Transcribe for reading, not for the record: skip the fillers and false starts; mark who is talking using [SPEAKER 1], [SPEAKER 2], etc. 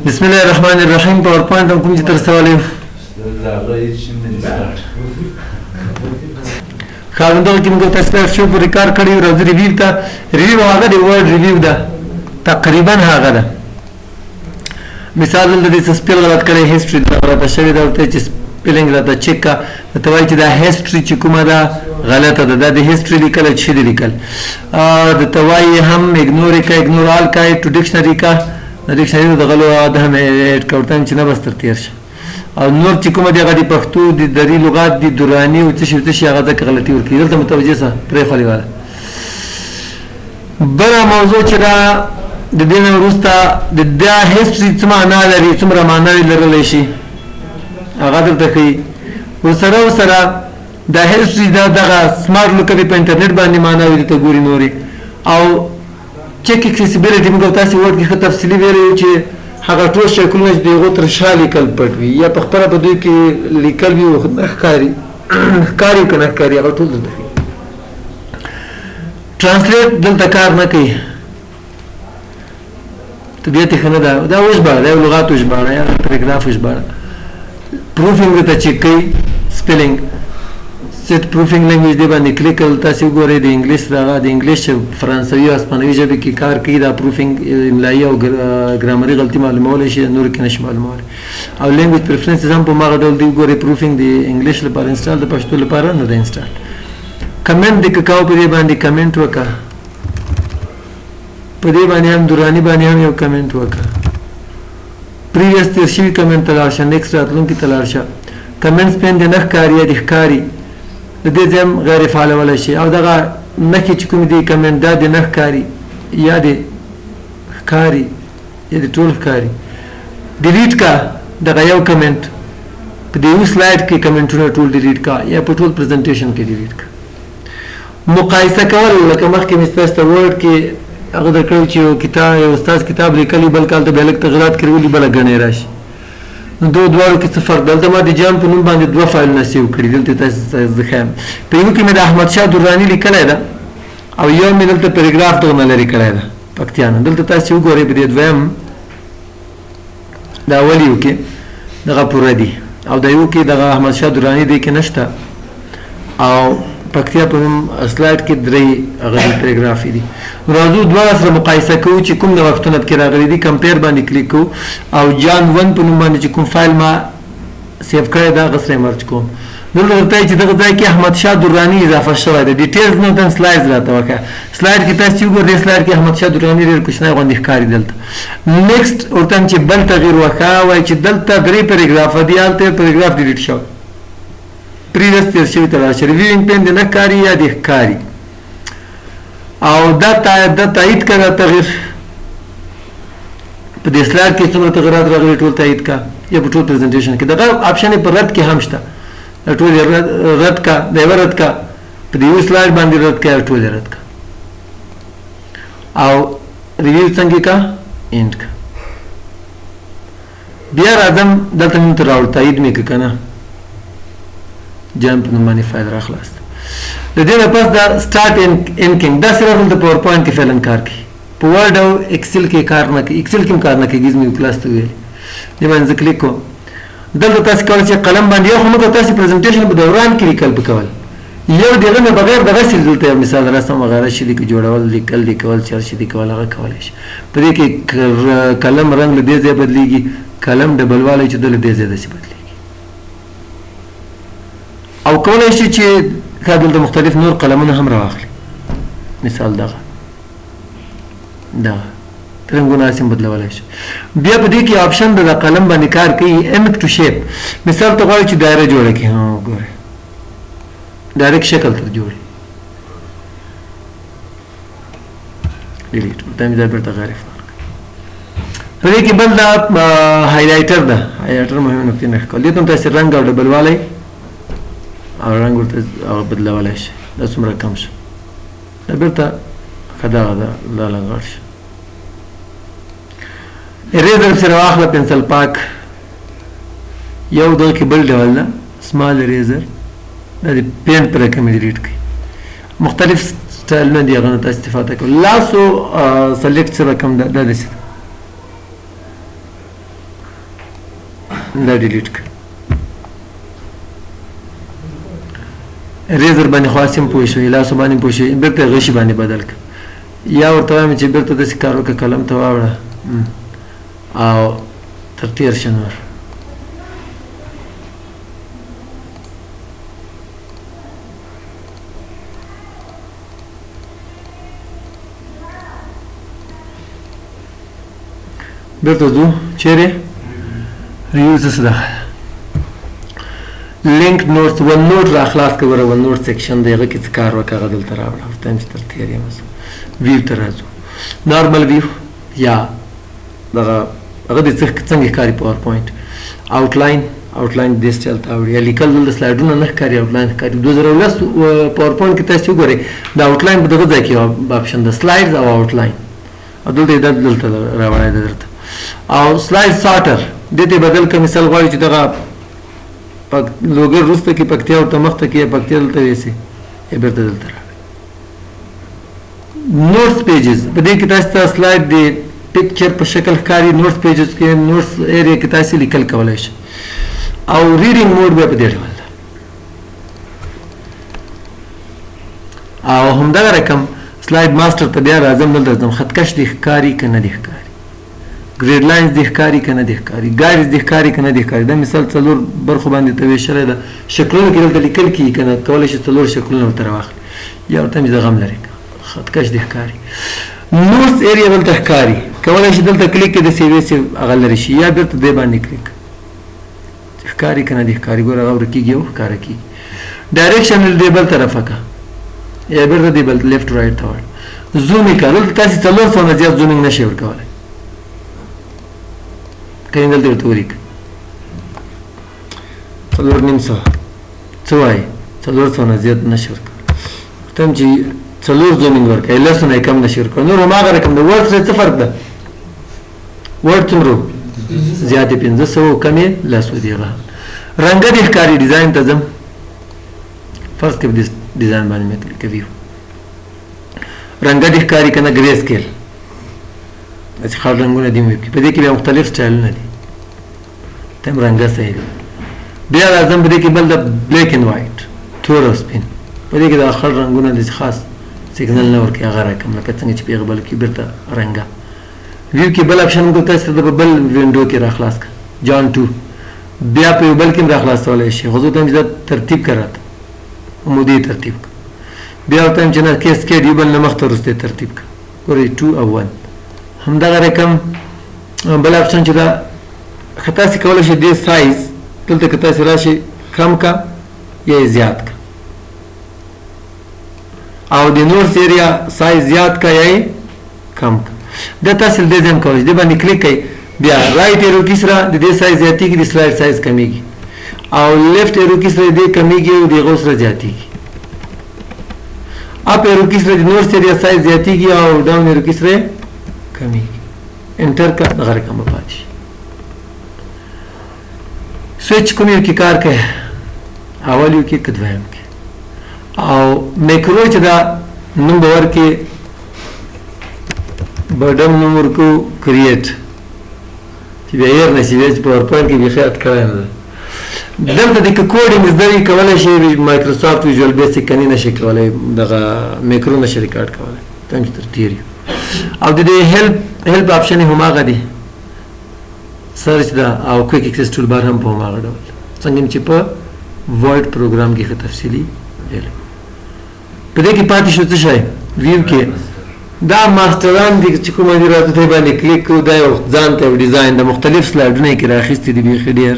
[SPEAKER 1] بسم الله الرحمن الرحیم. پاورپوینټ هم کوم چې تر سوالې خاوندو کې موږ تاسو ته شو پر کار کړی راځي ریویو ته ریویو هغه دی ورډ ریویو ده تقریبا هغه ده. مثال د دې سپیل غلط کړي هیستوري دا غلطه شوی دا ته چې سپیلینګ راته چیک کا ته وایي چې دا هیستوري چې کومه ده غلطه ده د هیستوري لیکل چې دی لیکل د توای هم اګنور کا اګنور آل کا ټو ډکشنری کا د ډکشنری د غلو د هم اډ کوټن چې نه بس تر تیر شي او نور چې کومه دی غدي پښتو د دری لغات د دورانی او څه شي هغه ځکه غلطي ورکړي دلته متوجه سه پرې خالي والا بل موضوع چې دا د دین وروسته د هیستوري څه معنا لري څومره معنا لرلی شي هغه درته ښیي ورسره د هیستوري دا دغه سمارټ لوکوي په انټرنیټ باندې معنا وي ته ګوري نورې او چیک اکسیسیبیلیټي موږ تاسو ورته ښه تفصیلي ویلو چې هغه ټول شکلونه چې دغه تر شا لیکل پټ وي یا په خپله په دوی کې لیکل وي ښکاري که نه ښکاري هغه ټول دلته ښیي. ټرانسلیټ دلته کار نه کوي طبیعت ښه نه ده دا وژباړه دا یو لغات وژباړه یا پریګراف وژباړه. پروفینګ ته چیک کوي سپیلینګ سیټ پروفینګ لینګویج دی باندې کلیک کول تاسو ګورئ د انګلیش راغه د انګلیش فرانسوي او اسپانوي ژبې کې کار کوي دا پروفینګ املایي او ګرامري غلطي معلومول شي نور کې نشي معلومول او لینګویج پریفرنسز هم په ماغه ډول دی ګورئ پروفینګ د انګلیش لپاره انسټال د پښتو لپاره نه دی انسټال. کمنټ د کاو په دې باندې کمنټ وکړه په دې باندې هم دورانی باندې هم یو کمنټ وکړه پریویس تیر شوي کمنټ ته لاړ شه نیکسټ راتلونکي ته لاړ شه کمنټس پین د نه ښکاري یا د ښکاري د دې ځای هم غیر فعالولی شي او دغه نښې چې کوم دي کمنټ دا د نه ښکاري یا د ښکاري یا د ټول ښکاري ډیلیټ کا دغه یو کمنټ په د یو سلایډ کې کمنټونه ټول ډیلیټ کا یا په ټول پریزنټیشن کې ډیلیټ کا. مقایسه کول لکه مخکې مې ستاسو ته ورډ کې هغه درکړی چې یو استاد کتاب لیکلی بل کال ته بیا لږ تغیرات کړي ولي بله ګڼې راشي نو دواړو کې څه فرق دلته ما د جام په نوم باندې 2 فایلونه سیو کړي دلته تاسو زه ښیم په یو کې مې د احمدشاه دراني لیکلی ده او یو مې دلته پیراګراف دغه لرې کړی ده پکتیانه دلته تاسو وګورئ په دې دویم د اول یو کې دغه پوره دي او د یو کې دغه احمدشاه دراني دی کې نشته او پکتیا په نوم سلایډ کې 3 هغه پیراګراف دي. راځو دواړه سره مقایسه کوو چې کوم د وختونه پکې راغلي دي کمپیر باندې کلیک کوو او جان 1 په نوم باندې چې کوم فایل ما سیو کړی دا هغه سره مرج کوم دلته درته چې دغه ځای کې احمدشاه دراني اضافه شوی دی ډیټیلز نه ته سلایډز راته وکړه سلایډ کې تاسو وګورئ سلایډ کې احمدشاه دراني ډېر کوچنی غوندې ښکاري دلته نیکسټ ورته چې بل تغیر وکړه وایي چې دلته 3 پیراګراف دي هلته پیراګراف ډیلیټ شوی پریویس تیر شوی ته راشه ریویوینګ پین د نه ښکاري یا د ښکاري او دا تایید کړه تغیر په دې سلایډ کې څومره تغیرات راغلي ټول تایید کا یا په ټول پریزنټیشن کې دغه آپشن په رد کې هم شته ټول رد کا د یو رد کا په دې یو سلایډ باندې رد کا ټول رد کا او ریویو څنګه کا اینډ کا بیا راځم دلته موږ ته راوړ تایید مې کنه جمپ نو باندې فایل راخلاص د دې نه پس دا سٹارټ انکینګ دا صرف د پاورپوینټ کې فعلا کار کوي په ورډ او ایکسل کې کار نه کوي ایکسل کې کار نه کوي ګیز مې کلاس ته ویل دی باندې کلیک کوم دلته تاسو کولای شئ قلم باندې یو هم تاسو پریزنټیشن په دوران کې لیکل وکول یو دغه نه بغیر دغه سیل دلته مثال رسم وغیرہ شې لیک جوړول لیکل چر شې لیکول هغه کولای شي په دې کې قلم رنگ له دې ځای بدلیږي قلم ډبل والی چې دلته دې ځای د بدلیږي او کولای شي چې دلته مختلف نور قلمونه هم راواخلي مثال دغه رنګونه هم بدلولی شي بیا په دې کې آپشن د قلم باندې کار کوي ایمک ټو شیپ مثال ته غواړي چې دایره جوړه کړي ګورئ ډایرکټ شکل تر جوړي ډیلیټ ورته مې ځای بیرته غیر په دې کې بل دا هایلایټر ده هایلایټر مهمه نقطې نه ښکول دې ته تاسو رنګ او ډبل والی او رنګ ورته بدلولی شي دا څومره کم شي دا بیرته ښه دغه ده دا لږ غټ شي اریزر سره واخله پنسل پاک یو دغه کې بل ډول ده سمال اریزر دا د پین په رقم ډیلیټ کوي مختلف سټایلونه دي هغه نه تاسو استفاده کوئ لاسو سلیکټ سره رقم دا داسې دا ډیلیټ کړه ریزر باندې خاصم پوه شوي لاسو باندې پوه شوي بیرته غشي باندې بدل کړه یا ورته وایم چې بیرته داسې کار وکړه قلم ته واوړه او تر تېر شه نور بیرته ځو چیرې ریوز څه ده لینک نوټس ون نوټ را خلاص کړه ګوره ون نوټ سیکشن دی هغه کې څه کار وکړه هغه دلته راوړه ورته وایم چې تر تېر یم ویو ته راځو نارمل ویو یا دغه هغه د څنګه ښکاري پاور پوینټ آوټلاین دې سټایل ته اوړي یا لیکل دلته سلایډونه نه ښکاري آوټلاین ښکاري 2010 پاور پوینټ کې تاسو وګورئ د آوټلاین په دغه ځای کې آپشن د سلایډز او آوټلاین او دلته راوړی دی درته او سلایډ سارټر دې ته بدل که مثال غواړي چې دغه لوګر وروسته کې پکتیا ورته مخته کې پکتیا دلته ویسي یې بېرته دلته راوړي نوټس پیجز په دې کې تاسو ته سلایډ د پکچر په شکل ښکاري نوټس پیجز کې نوټس ایریا کې تاسو لیکل کولی شئ او ریډینګ موډ بیا په دې ډول ده او همدغه رقم سلایډ ماسټر ته بیا راځم دلته ځم خطکش دې ښکاري که نه دې ښکاري ګریډ لاینز دې ښکاري که نه دې ښکاري ګایډز دې ښکاري که نه دې ښکاري دا مثال څلور برخو باندې ته ویشلی ده شکلونه کې دلته لیکل کېږي که نه کولی شي څلور شکلونه ورته راواخلي یا ورته مې زغم لري خطکش دې ښکاري نوټس ایریا دلته ښکاري کولی شي دلته کلیک کې د سیوې سیو هغه لرې شي یا بېرته دې باندې کلیک ښکاري که نه دې ښکاري ګوره هغه ورکېږي او ښکاره کېږي ډایرکشن دې بل طرفه که یا بېرته دې بل لیفټ رایټ ته وړه زوم یې که دلته تاسې 400 نه زیات زومینګ نه شئ ورکولی کله دلته ورته ولیکه 4.5 څه وایي 400 نه زیات نه شي ورکولی ورته وایم چې 4 زومینګ ورکوئ 10 نه یې کم نه شي ورکولی نور هماغه رقم د ورډ سره څه فرق ده ورډ څومره زیات یې 500 کم یې 10 دي هغه رنګه دې ښکاري ډیزاین ته ځم فرض کې په ډیزاین باندې مې کلیک کوي رنګه دې ښکاري که نه ګرې سکیل داسې خړ رنګونه دي مې په دې کې بیا مختلف سټایلونه دي ته هم رنګه صحیح دی بیا راځم په دې کې بل د بلیک اینډ وایټ تور او سپین په دې کې د خړ رنګونه داسې خاص سیګنل نه ورکوي هغه رقم لکه څنګه چې په هغه بل کې بېرته رنګه ویو کې بل اپشن موږ تاسو ته په بل وینډو کې راخلاص کړه جان 2 بیا په یو بل کې هم راخلاصولی شي خو زه ته هم چې دا ترتیب کړه راته عمودي ترتیب کړه بیا ورته هم چې نه کیسکیډ یو بل نه مخته وروسته ترتیب کړه ګورئ 2 او 1 همدغه رقم بل اپشن چې دا که تاسې کولی شئ دې سایز دلته که تاسې راشئ کم که یا یې زیات که او د نورس ایریا سایز زیات که یا یې کم که دا تاسې دې ځای هم کولی شئ دې باندې کلیک کوئ بیا رایټ ایرو کې سره د دې سایز زیاتېږي د سلایډ سایز کمیږي او لیفټ ایرو کې سره د دې کمیږي او د هغو سره زیاتېږي اپ ایرو کې سره د نورس ایریا سایز زیاتېږي او ډاون ایرو کې سره کمیږي انټر کا دغه رقم به پاتې شي سویچ کوم یو کې کار کوي اول یو کې که دویم کې او میکرو چې دا نوم به ورکړي بټن نوم ورکړو کریټ چې بیا هېر نه شي بیا چې پاور پوینټ کې بیخي یاد کړی نه ده دلته د که کوډینګ زده وي کولی شي مایکروسافټ ویژوال بیسک کنې نه شي کولی دغه میکرو نه شي ریکارډ کولی ته هم چې تر تېر یو او د دې هیلپ اپشن یې هماغه دی سرچ ده او کویک اکسس ټول بار هم په هماغه ډول څنګه چې په ورډ پروګرام کې ښه تفصیلي ویلی په دې کې پاتې شو څه شی ویو کې دا ماسټران دي چې کومه دي راته باندې کلیک کړو دا یو ځان ته ډیزاین د مختلف سلایډونه یې کې راخیستي دي بیخي ډېر